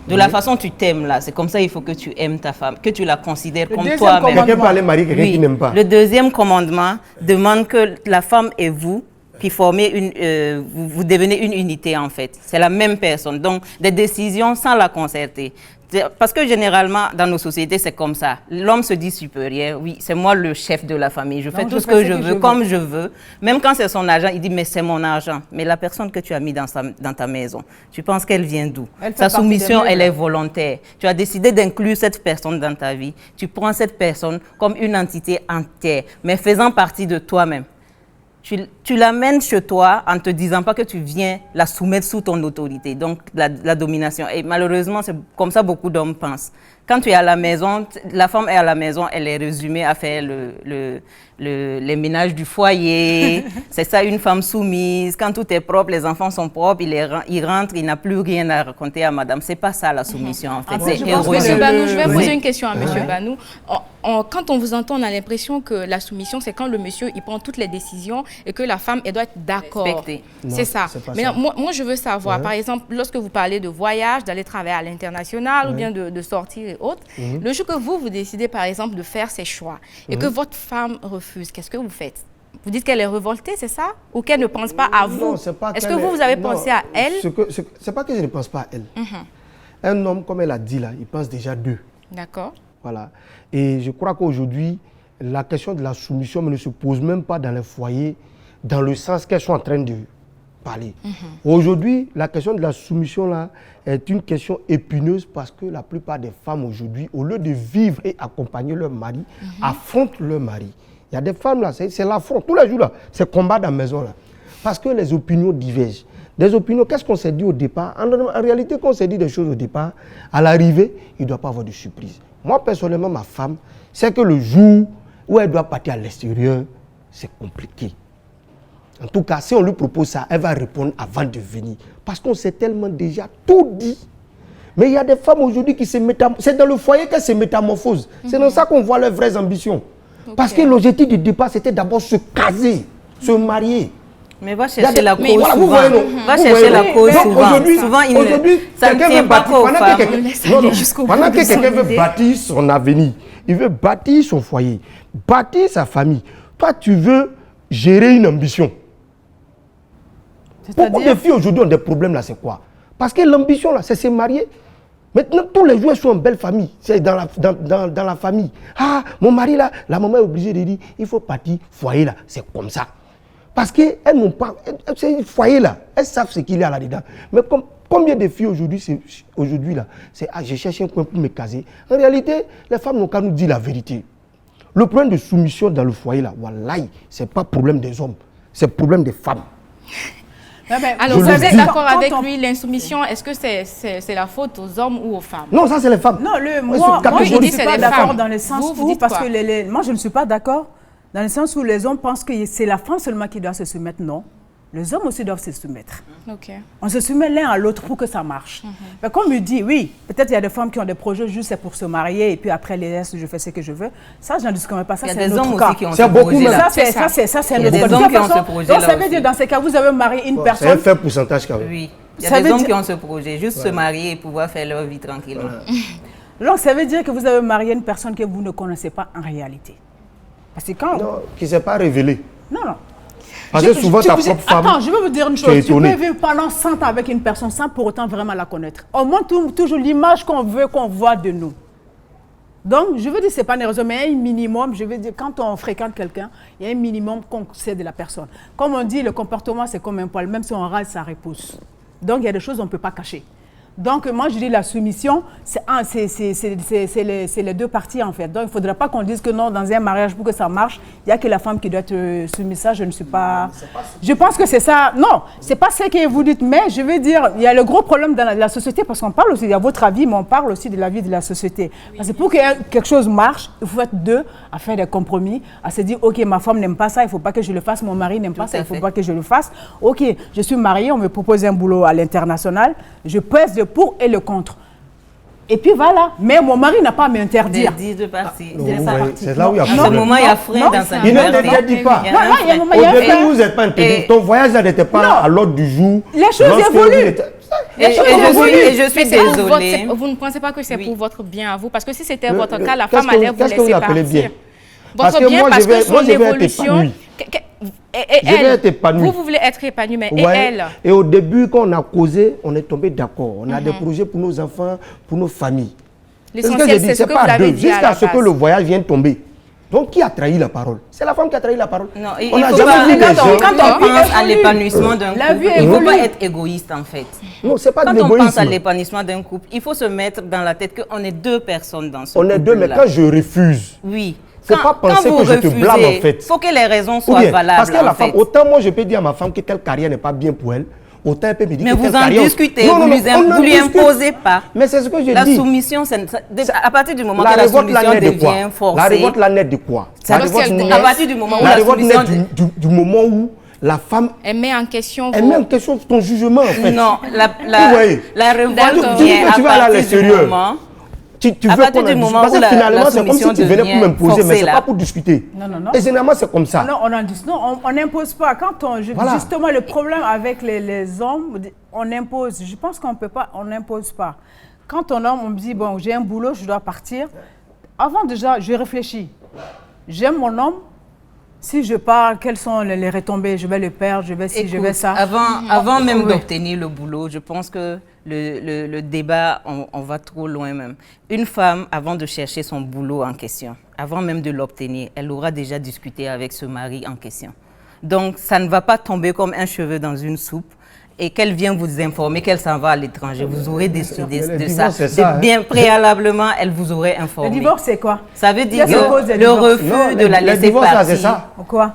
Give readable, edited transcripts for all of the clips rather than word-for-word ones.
De la façon dont tu t'aimes là, c'est comme ça il faut que tu aimes ta femme, que tu la considères comme toi-même. Quelqu'un peut aller marier quelqu'un qui n'aime pas. Le deuxième commandement demande que la femme et vous, puis vous devenez une unité en fait. C'est la même personne. Donc, des décisions sans la concerter. Parce que généralement, dans nos sociétés, c'est comme ça. L'homme se dit supérieur. Oui, c'est moi le chef de la famille. Je fais tout ce que je veux, comme je veux. Même quand c'est son argent, il dit, mais c'est mon argent. Mais la personne que tu as mis dans ta maison, tu penses qu'elle vient d'où? Sa soumission, elle est volontaire. Tu as décidé d'inclure cette personne dans ta vie. Tu prends cette personne comme une entité entière, mais faisant partie de toi-même. Tu l'amènes chez toi en ne te disant pas que tu viens la soumettre sous ton autorité, donc la domination. Et malheureusement, c'est comme ça beaucoup d'hommes pensent. Quand tu es à la maison, la femme est à la maison, elle est résumée à faire les ménages du foyer. C'est ça, une femme soumise. Quand tout est propre, les enfants sont propres, il rentre, il n'a plus rien à raconter à madame. C'est pas ça la soumission, en fait. C'est héroïque. Monsieur Banou, je vais poser une question à monsieur Banou. Quand on vous entend, on a l'impression que la soumission, c'est quand le monsieur, il prend toutes les décisions et que la femme, elle doit être d'accord. C'est ça. Mais non, moi, je veux savoir, par exemple, lorsque vous parlez de voyage, d'aller travailler à l'international ou bien de sortir et autres, le jour que vous décidez, par exemple, de faire ces choix et que votre femme refuse, qu'est-ce que vous faites? Vous dites qu'elle est révoltée, c'est ça? Ou qu'elle ne pense pas à vous? Est-ce que vous avez pensé à elle? C'est pas que je ne pense pas à elle. Un homme, comme elle a dit là, il pense déjà deux. D'accord. Voilà. Et je crois qu'aujourd'hui, la question de la soumission ne se pose même pas dans les foyers, dans le sens qu'elles sont en train de parler. Aujourd'hui, la question de la soumission là est une question épineuse parce que la plupart des femmes aujourd'hui, au lieu de vivre et accompagner leur mari, affrontent leur mari. Il y a des femmes là, c'est l'affront. Tous les jours là, c'est combat dans la maison là. Parce que les opinions divergent. Des opinions, qu'est-ce qu'on s'est dit au départ? En réalité, quand on s'est dit des choses au départ, à l'arrivée, il ne doit pas avoir de surprise. Moi, personnellement, ma femme, c'est que le jour où elle doit partir à l'extérieur, c'est compliqué. En tout cas, si on lui propose ça, elle va répondre avant de venir. Parce qu'on s'est tellement déjà tout dit. Mais il y a des femmes aujourd'hui qui se métamorphosent. C'est dans le foyer qu'elles se métamorphosent. C'est dans ça qu'on voit leurs vraies ambitions. Parce que l'objectif du départ, c'était d'abord se caser, se marier. Mais va chercher la cause voilà, souvent. Va chercher la cause souvent. Souvent, ça ne tient pas qu'aux femmes. Pendant que quelqu'un veut bâtir son avenir, il veut bâtir son foyer, bâtir sa famille. Toi, tu veux gérer une ambition. Beaucoup de filles aujourd'hui ont des problèmes là, c'est quoi? Parce que l'ambition là, c'est se marier. Maintenant, tous les jours, elles sont en belle famille. C'est dans la famille. Ah, mon mari là, la maman est obligée de dire, il faut partir, foyer là, c'est comme ça. Parce qu'elles n'ont pas, c'est un foyer là, elles savent ce qu'il y a là-dedans. Mais combien de filles aujourd'hui là, c'est ah, je cherche un coin pour me caser. En réalité, les femmes n'ont qu'à nous dire la vérité. Le problème de soumission dans le foyer là, wallahi, c'est pas problème des hommes, c'est problème des femmes. Alors, vous êtes d'accord avec lui, l'insoumission, est-ce que c'est la faute aux hommes ou aux femmes? Non, ça c'est les femmes. Non, moi je ne suis pas d'accord dans le sens où, parce que moi je ne suis pas d'accord dans le sens où les hommes pensent que c'est la femme seulement qui doit se soumettre. Non, les hommes aussi doivent se soumettre. On se soumet l'un à l'autre pour que ça marche. Mais comme il dit, oui, peut-être il y a des femmes qui ont des projets juste pour se marier et puis après les restes, je fais ce que je veux. Ça, je n'en discute pas. Ça, c'est un autre cas. C'est beaucoup. Ça, c'est un autre cas. Donc, ça veut dire, dans ces cas, vous avez marié une personne. C'est un faible pourcentage quand même. Oui. Il y a des hommes qui ont ce projet, juste se marier et pouvoir faire leur vie tranquillement. Donc, ça veut dire que vous avez marié une personne que vous ne connaissez pas en réalité. Parce que quand... Non, qui ne s'est pas révélée. Non. Parce que souvent, ta propre femme... Attends, je vais vous dire une chose. Tu peux vivre pendant 100 ans avec une personne sans pour autant vraiment la connaître. On montre toujours l'image qu'on veut qu'on voit de nous. Donc, je veux dire, ce n'est pas une raison, mais il y a un minimum. Je veux dire, quand on fréquente quelqu'un, il y a un minimum qu'on sait de la personne. Comme on dit, le comportement, c'est comme un poil. Même si on rase, ça repousse. Donc, il y a des choses qu'on ne peut pas cacher. Donc, moi, je dis la soumission, c'est les deux parties, en fait. Donc, il ne faudrait pas qu'on dise que non, dans un mariage, pour que ça marche, il n'y a que la femme qui doit être soumise. Ça, je ne suis pas... Je pense que c'est ça. Non, ce n'est pas ce que vous dites, mais je veux dire, il y a le gros problème dans la société, parce qu'on parle aussi de votre avis, mais on parle aussi de la vie de la société. Parce que pour que quelque chose marche, il faut être deux à faire des compromis, à se dire, OK, ma femme n'aime pas ça, il ne faut pas que je le fasse, mon mari n'aime pas ça, il ne faut pas que je le fasse. OK, je suis mariée, on me propose un boulot à l'international, je pèse le pour et le contre. Et puis voilà. Mais mon mari n'a pas à m'interdire. De partir. C'est là où il y a problème. À ce moment, il y a frein dans sa vie. Il ne t'interdit pas. Au début, vous n'êtes pas interdit. Ton voyage n'était pas à l'ordre du jour. Les choses évoluent. Et je suis désolée. Vous ne pensez pas que c'est pour votre bien à vous? Parce que si c'était votre cas, la femme allait vous laisser partir. Votre bien, parce que son évolution... Vous voulez être épanoui, mais et elle? Et au début, quand on a causé, on est tombé d'accord. On a des projets pour nos enfants, pour nos familles. L'essentiel, c'est ce que vous avez dit jusqu'à ce que le voyage vienne tomber. Donc, qui a trahi la parole? C'est la femme qui a trahi la parole. Non, il faut pas, quand on pense à l'épanouissement d'un couple, il ne faut pas être égoïste, en fait. Non, c'est pas de l'égoïsme. Quand on pense à l'égoïsme. l'épanouissement d'un couple, il faut se mettre dans la tête qu'on est deux personnes dans ce couple. On est deux, mais quand je refuse, oui. Il ne faut pas penser que je te blâme, en fait. Il faut que les raisons soient valables. Parce que la femme, autant moi je peux dire à ma femme que telle carrière n'est pas bien pour elle, autant elle peut me dire mais que vous telle en carrière... discutez, vous ne lui imposez pas. Mais c'est ce que je dis. La soumission, à partir du moment que la soumission devient forcée... La révolte la naît de quoi? À partir du moment où la soumission... Du moment où la femme... Elle met en question... Elle met en question ton jugement, en fait. Non, la révolte vient à partir du moment... Tu veux parce que finalement, c'est comme si tu venais pour m'imposer, mais ce n'est pas pour discuter. Non. Et généralement, c'est comme ça. Non, on n'impose pas. Justement, le problème avec les hommes, on impose. Je pense qu'on ne peut pas, on n'impose pas. Quand on me dit, bon, j'ai un boulot, je dois partir. Avant déjà, je réfléchis. J'aime mon homme. Si je pars, quelles sont les retombées? Je vais le perdre, je vais ci, je vais ça. Avant même d'obtenir le boulot, je pense que le débat, on va trop loin même. Une femme, avant de chercher son boulot en question, avant même de l'obtenir, elle aura déjà discuté avec ce mari en question. Donc, ça ne va pas tomber comme un cheveu dans une soupe et qu'elle vient vous informer qu'elle s'en va à l'étranger. Vous aurez décidé de ça. Bien préalablement, elle vous aurait informé. Le divorce, c'est quoi? Ça veut dire que le refus de la laisser partir. C'est ça. Pourquoi?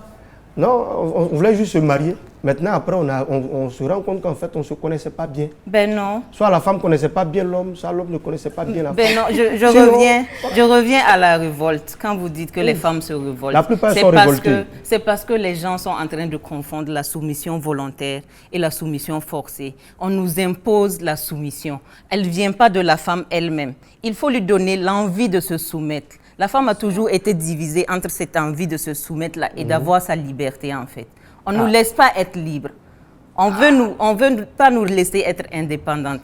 Non, on voulait juste se marier. Maintenant, après, on se rend compte qu'en fait, on ne se connaissait pas bien. Ben non. Soit la femme ne connaissait pas bien l'homme, soit l'homme ne connaissait pas bien la femme. Ben non, je reviens à la révolte. Quand vous dites que les femmes se révoltent, la plupart sont révoltées. C'est parce que les gens sont en train de confondre la soumission volontaire et la soumission forcée. On nous impose la soumission. Elle ne vient pas de la femme elle-même. Il faut lui donner l'envie de se soumettre. La femme a toujours été divisée entre cette envie de se soumettre-là et d'avoir sa liberté, en fait. On ne nous laisse pas être libres. On veut pas nous laisser être indépendantes.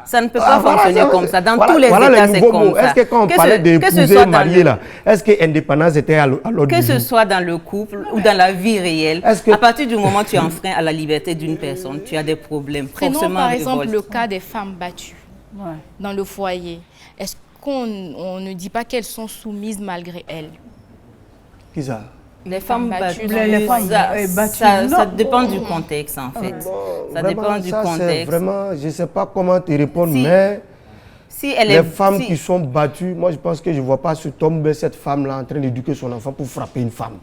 Ça ne peut pas fonctionner comme ça. Dans tous les États, c'est comme ça. Est-ce que quand on parlait d'épouser marié, là, est-ce que l'indépendance était à l'ordre du jour? Que ce soit dans le couple ou dans la vie réelle, à partir du moment où tu enfreins à la liberté d'une personne, tu as des problèmes. Prenons par exemple le cas des femmes battues dans le foyer. Est-ce qu'on ne dit pas qu'elles sont soumises malgré elles? Qui ça? Les femmes battues, ça dépend du contexte, en fait. Ça dépend du contexte. Vraiment, je ne sais pas comment te répondre, mais les femmes qui sont battues, moi je pense que je ne vois pas ce tomber cette femme-là en train d'éduquer son enfant pour frapper une femme.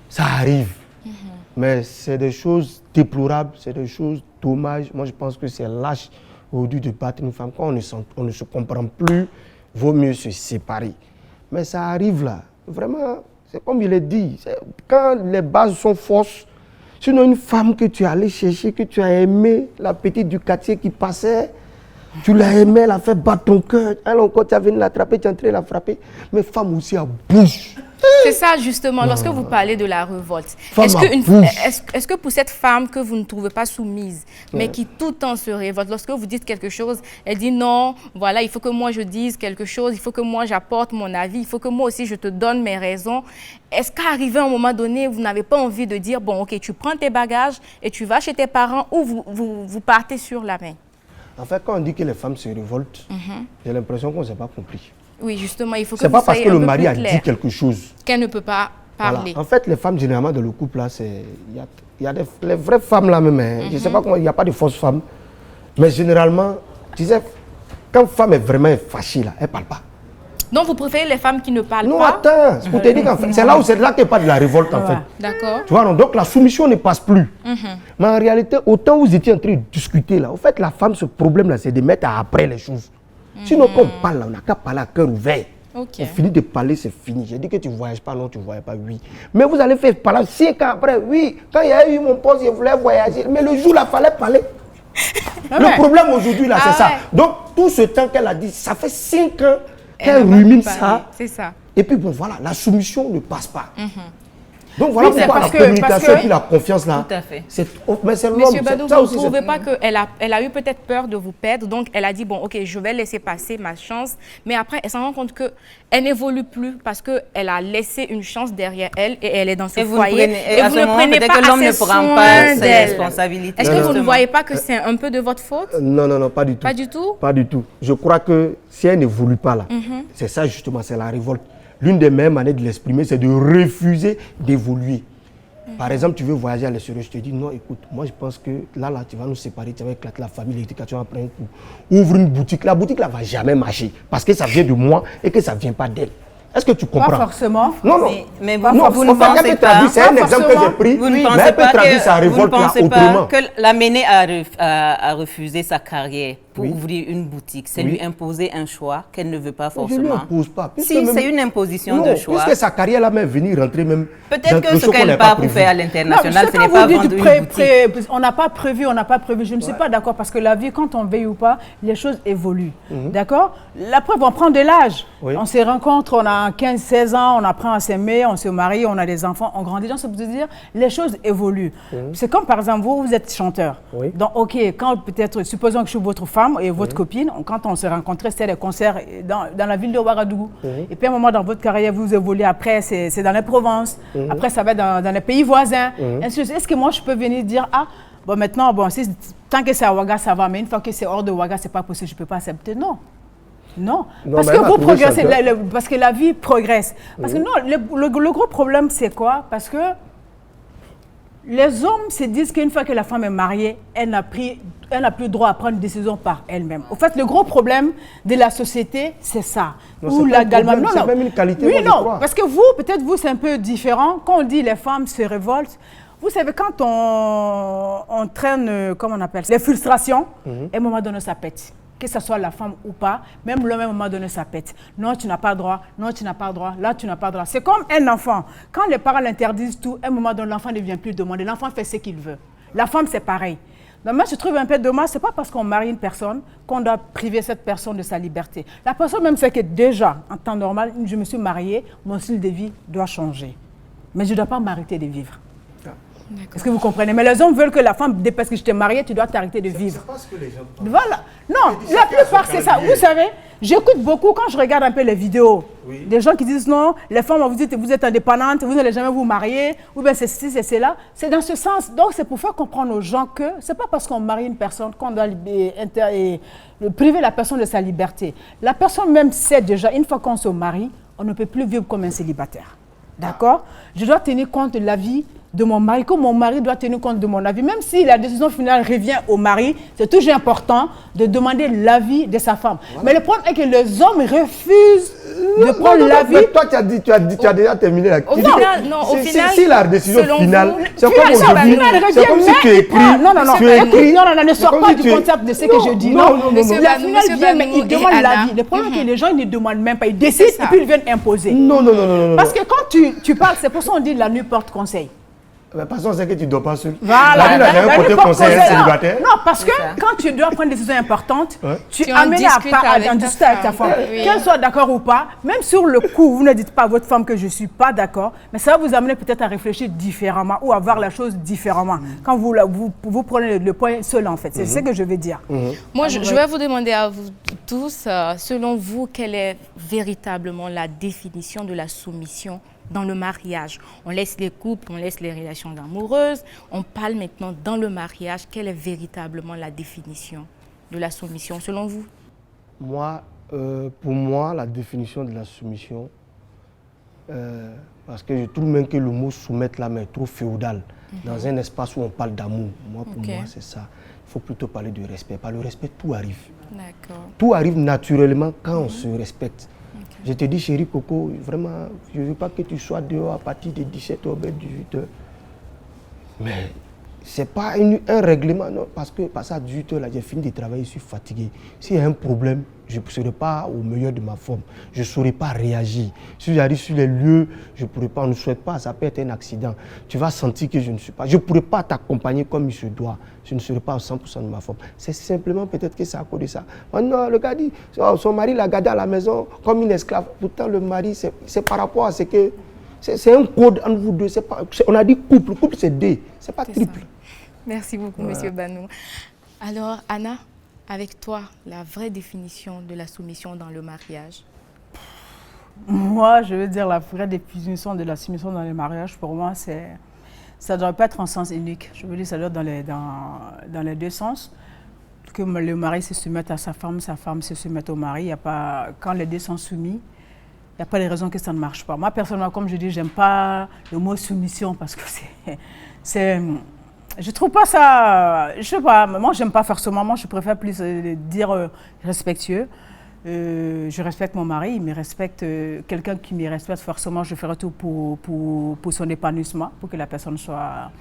Ça arrive. Mais c'est des choses déplorables, c'est des choses dommages. Moi je pense que c'est lâche aujourd'hui de battre une femme. Quand on ne se comprend plus, vaut mieux se séparer. Mais ça arrive là. Vraiment, c'est comme il est dit. Quand les bases sont fausses, sinon une femme que tu es allé chercher, que tu as aimé, la petite du quartier qui passait, tu l'as aimée, elle a fait battre ton cœur. Elle encore, tu as venu l'attraper, tu es entré la frapper. Mais femme aussi à bouche. C'est ça justement, lorsque vous parlez de la révolte. Est-ce que pour cette femme que vous ne trouvez pas soumise, mais qui tout le temps se révolte, lorsque vous dites quelque chose, elle dit non, voilà, il faut que moi je dise quelque chose, il faut que moi j'apporte mon avis, il faut que moi aussi je te donne mes raisons. Est-ce qu'à arriver à un moment donné, vous n'avez pas envie de dire, bon ok, tu prends tes bagages et tu vas chez tes parents ou vous partez sur la main? En fait, quand on dit que les femmes se révoltent, j'ai l'impression qu'on ne s'est pas compris. Oui, justement, il faut que c'est pas parce que le mari a dit quelque chose qu'elle ne peut pas parler. Voilà. En fait, les femmes, généralement, dans le couple, là, il y a les vraies femmes là même. Je ne sais pas comment, il n'y a pas de fausses femmes. Mais généralement, tu sais, quand une femme est vraiment fâchée, là, elle ne parle pas. Donc, vous préférez les femmes qui ne parlent pas? Non, attends, c'est pour te dire qu'en fait, c'est là qu'il n'y a pas de la révolte, en fait. D'accord. Tu vois, non, donc la soumission ne passe plus. Mais en réalité, autant vous étiez en train de discuter, là, en fait, la femme, ce problème-là, c'est de mettre après les choses. Sinon, quand on parle, là, on n'a qu'à parler à cœur ouvert. On finit de parler, c'est fini. J'ai dit que tu ne voyages pas, non, tu ne voyages pas, oui. Mais vous allez faire parler 5 ans après, oui. Quand il y a eu mon poste, je voulais voyager. Mais le jour, là, il fallait parler. Le problème aujourd'hui, là, c'est ça. Donc, tout ce temps qu'elle a dit, ça fait 5 ans qu'elle rumine ça. C'est ça. Et puis, bon, voilà, la soumission ne passe pas. Donc voilà pourquoi la communication et la confiance là. Tout à fait. Mais c'est l'homme. Monsieur Badou, vous ne trouvez pas qu'elle a eu peut-être peur de vous perdre, donc elle a dit bon, ok, je vais laisser passer ma chance, mais après elle s'en rend compte qu'elle n'évolue plus parce qu'elle a laissé une chance derrière elle et elle est dans ce foyer. Et vous ne prenez pas que l'homme ne prend pas ses responsabilités. Est-ce que vous ne voyez pas que c'est un peu de votre faute? Non, non, non, pas du tout. Pas du tout? Pas du tout. Je crois que si elle n'évolue pas là, c'est ça justement, c'est la révolte. L'une des meilleures manières de l'exprimer, c'est de refuser d'évoluer. Par exemple, tu veux voyager à l'extérieur, je te dis non, écoute, moi je pense que là, tu vas nous séparer, tu vas éclater la famille, l'éducation va prendre un coup. Ouvre une boutique, la boutique là va jamais marcher parce que ça vient de moi et que ça ne vient pas d'elle. Est-ce que tu comprends? Pas forcément. Non, non. Mais vous ne pensez pas, c'est un exemple que j'ai pris, vous ne pensez pas que l'amener à refuser sa carrière pour ouvrir une boutique, c'est lui imposer un choix qu'elle ne veut pas forcément. Je ne lui impose pas. Si, c'est une imposition de choix. Puisque sa carrière là même venir rentrer même. Peut-être que ce qu'elle part pour faire à l'international, ce n'est pas vendre une boutique. On n'a pas prévu. Je ne suis pas d'accord parce que la vie, quand on veille ou pas, les choses évoluent. D'accord? La preuve, on prend de l'âge. On se rencontre, on a 15-16 ans, on apprend à s'aimer, on se marie, on a des enfants, on grandit. Donc, ça veut dire les choses évoluent. C'est comme par exemple, vous êtes chanteur. Donc, ok, quand peut-être, supposons que je suis votre femme et votre copine, quand on s'est rencontrés, c'était des concerts dans la ville de Ouagadougou. Et puis, à un moment dans votre carrière, vous évoluez. Après, c'est dans les Provences. Après, ça va être dans les pays voisins. Est-ce que moi, je peux venir dire, ah, bon, maintenant, bon, tant que c'est à Ouaga, ça va, mais une fois que c'est hors de Ouaga, c'est pas possible, je ne peux pas accepter. Non. Non, parce que vous progressez, parce que la vie progresse. Parce que non, le gros problème, c'est quoi? Parce que les hommes se disent qu'une fois que la femme est mariée, elle n'a plus le droit à prendre une décision par elle-même. Au fait, le gros problème de la société, c'est ça. C'est même une qualité. Oui, non, parce que vous, peut-être vous, c'est un peu différent. Quand on dit les femmes se révoltent, vous savez, quand on traîne, comment on appelle ça, les frustrations, à un moment donné, ça pète. Que ce soit la femme ou pas, même l'homme, à un moment donné, ça pète. Non, tu n'as pas le droit. Non, tu n'as pas le droit. Là, tu n'as pas le droit. C'est comme un enfant. Quand les parents l'interdisent tout, à un moment donné, l'enfant ne vient plus demander. L'enfant fait ce qu'il veut. La femme, c'est pareil. Donc, moi, je trouve un peu dommage. Ce n'est pas parce qu'on marie une personne qu'on doit priver cette personne de sa liberté. La personne même sait que déjà, en temps normal, je me suis mariée, mon style de vie doit changer. Mais je ne dois pas m'arrêter de vivre. Est-ce que vous comprenez? Mais les hommes veulent que la femme, parce que je t'ai mariée, tu dois t'arrêter de vivre. C'est pas ce que les gens pensent. Voilà. Non, la plupart, c'est ça. Vous savez, j'écoute beaucoup quand je regarde un peu les vidéos. Des gens qui disent non, les femmes, vous êtes indépendantes, vous n'allez jamais vous marier, ou bien c'est ceci, c'est cela. C'est dans ce sens. Donc, c'est pour faire comprendre aux gens que ce n'est pas parce qu'on marie une personne qu'on doit priver la personne de sa liberté. La personne même sait déjà, une fois qu'on se marie, on ne peut plus vivre comme un célibataire. D'accord? Je dois tenir compte de la vie de mon mari, comme mon mari doit tenir compte de mon avis. Même si la décision finale revient au mari, c'est toujours important de demander l'avis de sa femme. Voilà. Mais le problème est que les hommes refusent de prendre l'avis. Mais toi, tu as déjà terminé la question. Au final, si la décision finale, c'est comme aujourd'hui, c'est comme si tu écris. Non, ne sors pas du concept de ce que je dis. Non, la finale vient, mais ils demandent l'avis. Le problème est que les gens ne demandent même pas, ils décident et puis ils viennent imposer. Non. Parce que quand tu parles, c'est pour ça qu'on dit la nuit porte conseil. Mais parce qu'on sait que tu ne dois pas seul. Voilà. Célibataire. Non, parce que quand tu dois prendre des décisions importantes, tu amènes à discuter avec ta femme. Qu'elle soit d'accord ou pas, même sur le coup, vous ne dites pas à votre femme que je ne suis pas d'accord, mais ça va vous amener peut-être à réfléchir différemment ou à voir la chose différemment. Quand vous prenez le point seul, en fait. C'est ce que je veux dire. Moi, je vais vous demander à vous tous, selon vous, quelle est véritablement la définition de la soumission dans le mariage? On laisse les couples, on laisse les relations amoureuses. On parle maintenant dans le mariage. Quelle est véritablement la définition de la soumission, selon vous? Pour moi, la définition de la soumission, parce que je trouve même que le mot soumettre là, mais est trop féodal. Dans un espace où on parle d'amour, pour moi, c'est ça. Il faut plutôt parler de respect. Par le respect, tout arrive. Tout arrive naturellement quand on se respecte. Je te dis, chérie Coco, vraiment, je ne veux pas que tu sois dehors à partir de 17h, 18h. Mais ce n'est pas un règlement, non, parce que à 18h, j'ai fini de travailler, je suis fatigué. S'il y a un problème, je ne serai pas au meilleur de ma forme. Je ne saurais pas réagir. Si j'arrive sur les lieux, je ne pourrais pas, on ne souhaite pas, ça peut être un accident. Tu vas sentir que je ne suis pas. Je ne pourrais pas t'accompagner comme il se doit. Je ne serai pas à 100% de ma forme. C'est simplement peut-être que c'est à cause de ça. Non, le gars dit, son mari l'a gardé à la maison comme une esclave. Pourtant, le mari, c'est par rapport à ce que... C'est un code entre vous deux. On a dit couple. Couple, c'est deux. Ce n'est pas triple. Ça. Merci beaucoup, Monsieur Banou. Alors, Anna, avec toi, la vraie définition de la soumission dans le mariage? Moi, je veux dire la vraie définition de la soumission dans le mariage, pour moi, ça ne doit pas être en sens unique. Je veux dire, ça doit être dans les deux sens. Que le mari se soumette à sa femme se soumette au mari. Il y a pas, quand les deux sont soumis, il n'y a pas de raison que ça ne marche pas. Moi, personnellement, comme je dis, je n'aime pas le mot soumission parce que je trouve pas ça... Je sais pas, moi, j'aime pas forcément. Moi, je préfère plus dire respectueux. Je respecte mon mari, il me respecte. Quelqu'un qui me respecte, forcément, je ferai tout pour son épanouissement, pour que la personne soit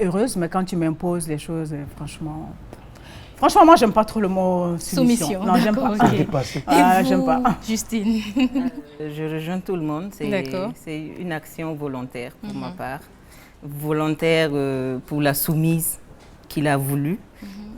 heureuse. Mais quand tu m'imposes des choses, Franchement, moi, j'aime pas trop le mot soumission. Non, j'aime pas. Okay. Et j'aime pas. Justine? Je rejoins tout le monde. C'est une action volontaire pour ma part. Volontaire pour la soumise qui l'a voulu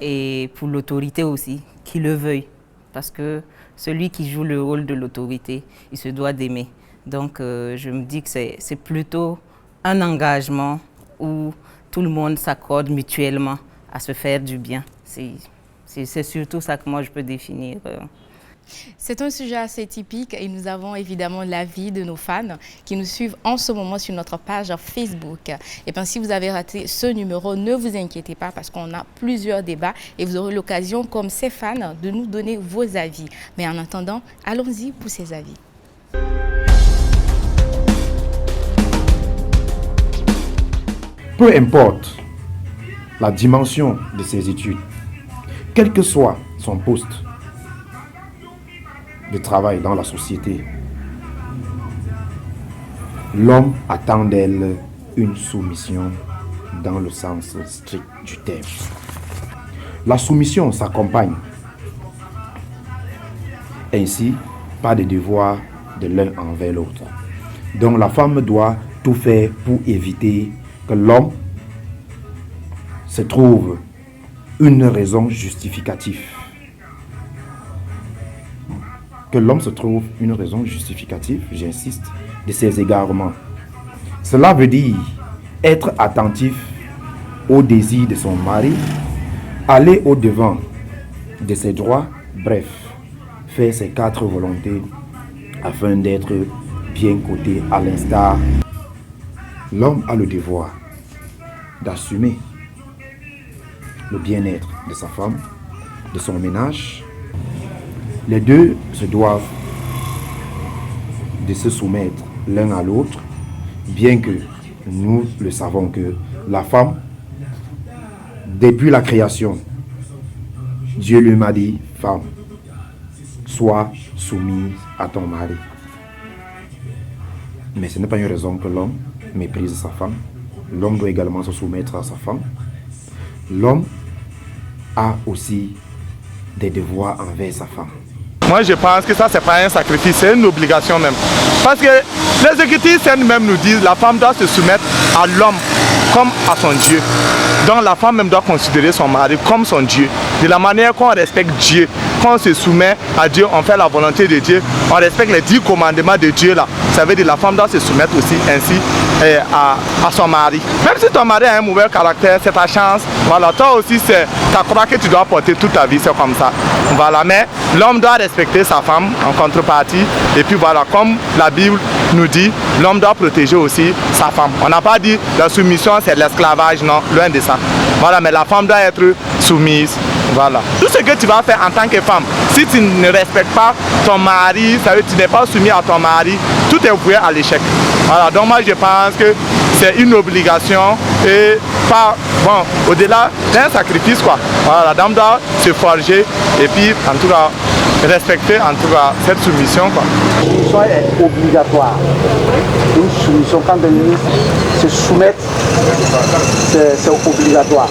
et pour l'autorité aussi, qui le veuille. Parce que celui qui joue le rôle de l'autorité, il se doit d'aimer. Donc, je me dis que c'est plutôt un engagement où tout le monde s'accorde mutuellement à se faire du bien. C'est surtout ça que moi je peux définir. C'est un sujet assez typique et nous avons évidemment l'avis de nos fans qui nous suivent en ce moment sur notre page Facebook. Et bien si vous avez raté ce numéro, ne vous inquiétez pas parce qu'on a plusieurs débats et vous aurez l'occasion, comme ces fans, de nous donner vos avis. Mais en attendant, allons-y pour ces avis. Peu importe la dimension de ses études, quel que soit son poste de travail dans la société, l'homme attend d'elle une soumission dans le sens strict du terme. La soumission s'accompagne ainsi par des devoirs de l'un envers l'autre. Donc la femme doit tout faire pour éviter que l'homme se trouve une raison justificative. Que l'homme se trouve une raison justificative, j'insiste, de ses égarements. Cela veut dire être attentif aux désirs de son mari, aller au-devant de ses droits, bref, faire ses 4 volontés afin d'être bien coté à l'instar. L'homme a le devoir d'assumer le bien-être de sa femme, de son ménage. Les deux se doivent de se soumettre l'un à l'autre, bien que nous le savons que la femme, depuis la création, Dieu lui m'a dit, femme, sois soumise à ton mari. Mais ce n'est pas une raison que l'homme méprise sa femme. L'homme doit également se soumettre à sa femme. L'homme a aussi des devoirs envers sa femme. Moi, je pense que ça, c'est pas un sacrifice, c'est une obligation même. Parce que les Écritures même nous disent que la femme doit se soumettre à l'homme comme à son Dieu. Donc la femme même doit considérer son mari comme son Dieu. De la manière qu'on respecte Dieu, quand on se soumet à Dieu, on fait la volonté de Dieu, on respecte les 10 commandements de Dieu là. Ça veut dire que la femme doit se soumettre aussi ainsi à son mari. Même si ton mari a un mauvais caractère, c'est ta chance. Voilà, toi aussi, c'est ta croix que tu dois porter toute ta vie, c'est comme ça. Voilà, mais l'homme doit respecter sa femme en contrepartie. Et puis voilà, comme la Bible nous dit, l'homme doit protéger aussi sa femme. On n'a pas dit la soumission, c'est l'esclavage, non, loin de ça. Voilà, mais la femme doit être soumise. Voilà. Tout ce que tu vas faire en tant que femme, si tu ne respectes pas ton mari, ça veut dire que tu n'es pas soumis à ton mari, tout est voué à l'échec. Voilà, donc moi je pense que c'est une obligation et pas, bon, au-delà d'un sacrifice quoi. Voilà, la dame doit se forger et puis en tout cas, respecter en tout cas cette soumission, quoi. La soumission est obligatoire. Une soumission, quand un ministre se soumet, c'est obligatoire.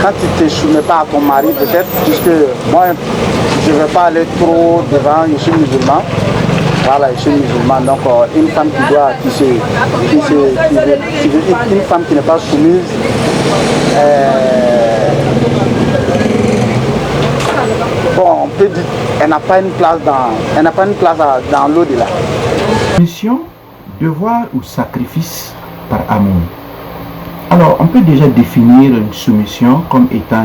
Quand tu ne te soumets pas à ton mari, peut-être, puisque moi, je ne vais pas aller trop devant, je suis musulman. Voilà, je suis musulman, donc une femme une femme qui n'est pas soumise, bon, on peut dire, elle n'a pas une place dans l'au-delà. Mission, devoir ou sacrifice par amour. Alors, on peut déjà définir une soumission comme étant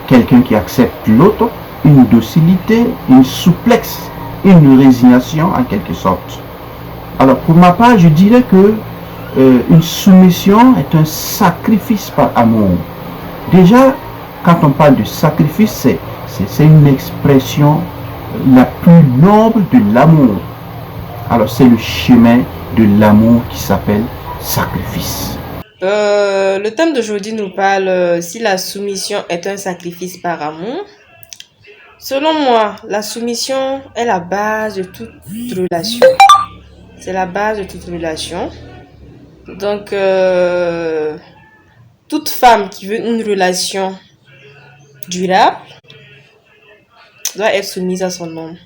quelqu'un qui accepte l'autre, une docilité, une souplesse, une résignation en quelque sorte. Alors, pour ma part, je dirais que une soumission est un sacrifice par amour. Déjà, quand on parle de sacrifice, c'est une expression la plus noble de l'amour. Alors, c'est le chemin de l'amour qui s'appelle sacrifice. Le thème d'aujourd'hui nous parle si la soumission est un sacrifice par amour. Selon moi, la soumission est la base de toute relation. C'est la base de toute relation. Donc, toute femme qui veut une relation durable doit être soumise à son homme.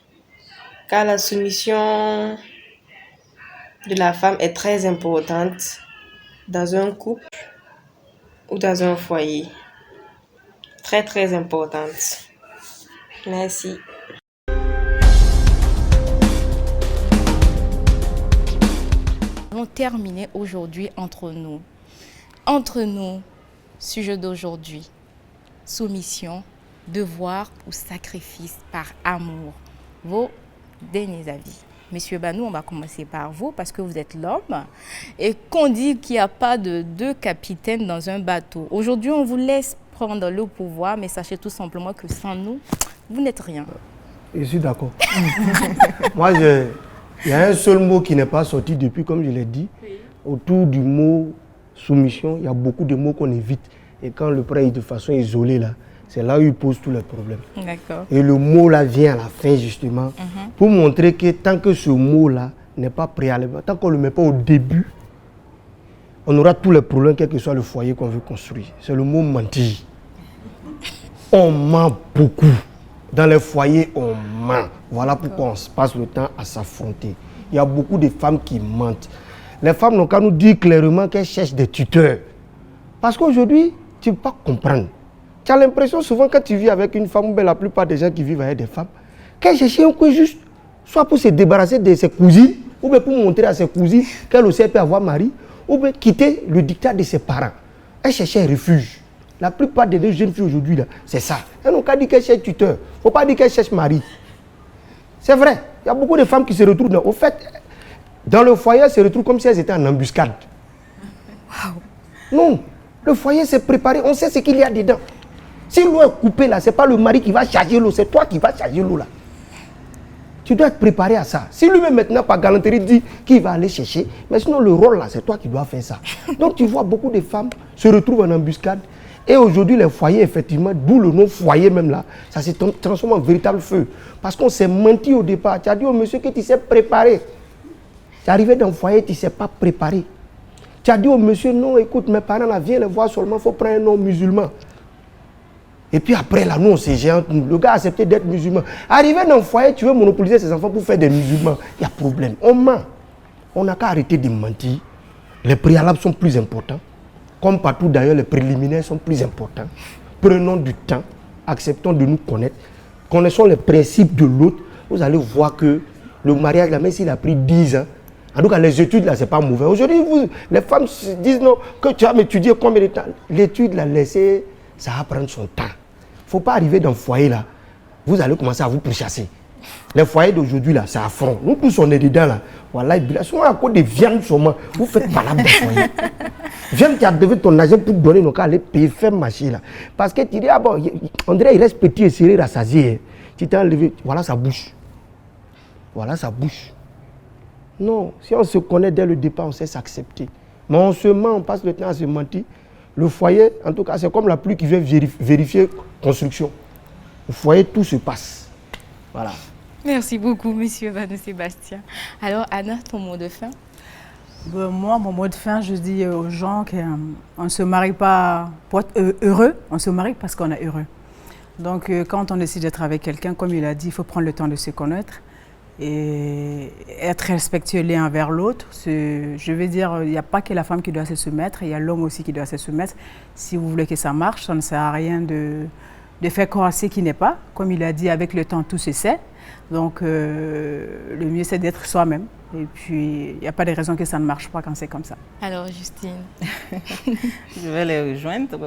Car la soumission de la femme est très importante dans un couple ou dans un foyer. Très, très importante. Merci. Nous allons terminer aujourd'hui entre nous. Entre nous, sujet d'aujourd'hui, soumission, devoir ou sacrifice par amour. Vos derniers avis. Monsieur Banou, on va commencer par vous parce que vous êtes l'homme et qu'on dit qu'il n'y a pas de deux capitaines dans un bateau. Aujourd'hui, on vous laisse prendre le pouvoir, mais sachez tout simplement que sans nous, vous n'êtes rien. Je suis d'accord. Moi, il y a un seul mot qui n'est pas sorti depuis, comme je l'ai dit. Oui. Autour du mot soumission, il y a beaucoup de mots qu'on évite. Et quand le prend de façon isolée, là, c'est là où il pose tous les problèmes. D'accord. Et le mot là vient à la fin, justement, pour montrer que tant que ce mot-là n'est pas préalable, tant qu'on ne le met pas au début, on aura tous les problèmes, quel que soit le foyer qu'on veut construire. C'est le mot mentir. On ment beaucoup. Dans les foyers, on ment. Voilà pourquoi on se passe le temps à s'affronter. Il y a beaucoup de femmes qui mentent. Les femmes n'ont qu'à nous dire clairement qu'elles cherchent des tuteurs. Parce qu'aujourd'hui, tu ne peux pas comprendre. Tu as l'impression souvent quand tu vis avec une femme, la plupart des gens qui vivent avec des femmes, qu'elles cherchent un coup juste, soit pour se débarrasser de ses cousines, ou bien pour montrer à ses cousines qu'elle aussi peut avoir mari, ou bien quitter le dictat de ses parents. Elles cherchent un refuge. La plupart des jeunes filles aujourd'hui, c'est ça. Elles n'ont qu'à dire qu'elles cherchent tuteur. Il ne faut pas dire qu'elles cherchent mari. C'est vrai. Il y a beaucoup de femmes qui se retrouvent au fait, dans le foyer, elles se retrouvent comme si elles étaient en embuscade. Wow. Non. Le foyer s'est préparé. On sait ce qu'il y a dedans. Si l'eau est coupée là, ce n'est pas le mari qui va charger l'eau, c'est toi qui vas charger l'eau là. Tu dois être préparé à ça. Si lui-même maintenant par galanterie dit qu'il va aller chercher, mais sinon le rôle là, c'est toi qui dois faire ça. Donc tu vois beaucoup de femmes se retrouvent en embuscade. Et aujourd'hui les foyers, effectivement, d'où le nom foyer même là, ça s'est transformé en véritable feu. Parce qu'on s'est menti au départ. Tu as dit au monsieur que tu sais préparer. Tu es arrivé dans le foyer, tu ne sais pas préparer. Tu as dit au monsieur, non, écoute, mes parents là, viens les voir seulement, il faut prendre un nom musulman. Et puis après, là, nous, on s'est géant. Le gars a accepté d'être musulman. Arrivé dans le foyer, tu veux monopoliser ses enfants pour faire des musulmans. Il y a problème. On ment. On n'a qu'à arrêter de mentir. Les préalables sont plus importants. Comme partout d'ailleurs, les préliminaires sont plus importants. Prenons du temps. Acceptons de nous connaître. Connaissons les principes de l'autre. Vous allez voir que le mariage, là, même s'il a pris 10 ans, en tout cas, les études, là, c'est pas mauvais. Aujourd'hui, les femmes se disent non, que tu vas m'étudier combien de temps. L'étude, là, laissez, ça va prendre son temps. Il ne faut pas arriver dans le foyer là, vous allez commencer à vous pourchasser. Les foyers d'aujourd'hui là, c'est affront. Nous tous on est dedans là. Voilà, souvent à cause de viande seulement, vous faites malade dans le foyer. Viande qui a donné ton argent pour donner nos cas, aller payer, faire marcher là. Parce que tu dis, ah bon, on dirait il reste petit et serré, rassasié. Tu t'es enlevé, voilà sa bouche. Voilà sa bouche. Non, si on se connaît dès le départ, on sait s'accepter. Mais on se ment, on passe le temps à se mentir. Le foyer, en tout cas, c'est comme la pluie qui vient vérifier construction. au foyer, tout se passe. Voilà. Merci beaucoup, monsieur Banou Sébastien. Alors, Anna, ton mot de fin? Moi, mon mot de fin, je dis aux gens qu'on ne se marie pas pour être heureux, on se marie parce qu'on est heureux. Donc, quand on décide d'être avec quelqu'un, comme il a dit, il faut prendre le temps de se connaître et être respectueux l'un envers l'autre. Je veux dire, il n'y a pas que la femme qui doit se soumettre, il y a l'homme aussi qui doit se soumettre. Si vous voulez que ça marche, ça ne sert à rien de faire croire ce qui n'est pas. Comme il a dit, avec le temps, tout se sait. Donc, le mieux, c'est d'être soi-même. Et puis, il n'y a pas de raison que ça ne marche pas quand c'est comme ça. Alors, Justine? Je vais les rejoindre.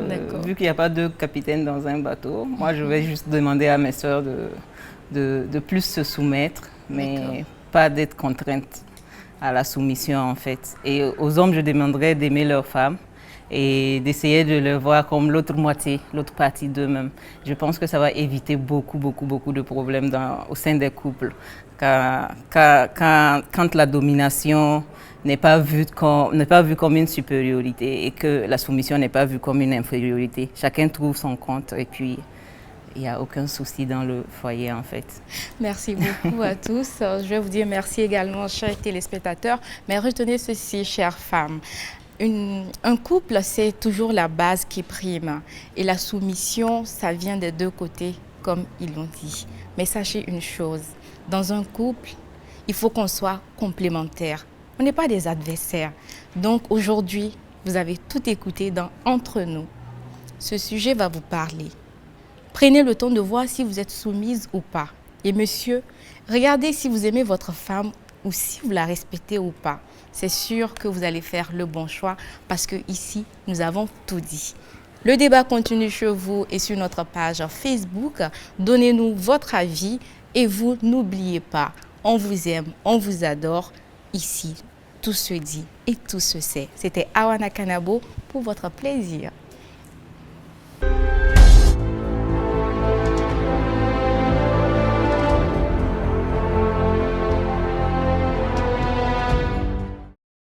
Vu qu'il n'y a pas deux capitaines dans un bateau, moi, je vais juste demander à mes sœurs de plus se soumettre, mais pas d'être contrainte à la soumission, en fait. Et aux hommes, je demanderais d'aimer leurs femmes et d'essayer de le voir comme l'autre moitié, l'autre partie d'eux-mêmes. Je pense que ça va éviter beaucoup de problèmes au sein des couples. Quand la domination n'est pas vue comme une supériorité et que la soumission n'est pas vue comme une infériorité, chacun trouve son compte et puis il n'y a aucun souci dans le foyer en fait. Merci beaucoup à tous. Je vais vous dire merci également, chers téléspectateurs, mais retenez ceci, chères femmes. Un couple, c'est toujours la base qui prime. Et la soumission, ça vient des deux côtés, comme ils l'ont dit. Mais sachez une chose, dans un couple, il faut qu'on soit complémentaires. On n'est pas des adversaires. Donc aujourd'hui, vous avez tout écouté dans Entre nous. Ce sujet va vous parler. Prenez le temps de voir si vous êtes soumise ou pas. Et monsieur, regardez si vous aimez votre femme ou si vous la respectez ou pas. C'est sûr que vous allez faire le bon choix parce que ici, nous avons tout dit. Le débat continue chez vous et sur notre page Facebook. Donnez-nous votre avis et vous n'oubliez pas, on vous aime, on vous adore. Ici, tout se dit et tout se sait. C'était Awana Kanabo pour votre plaisir.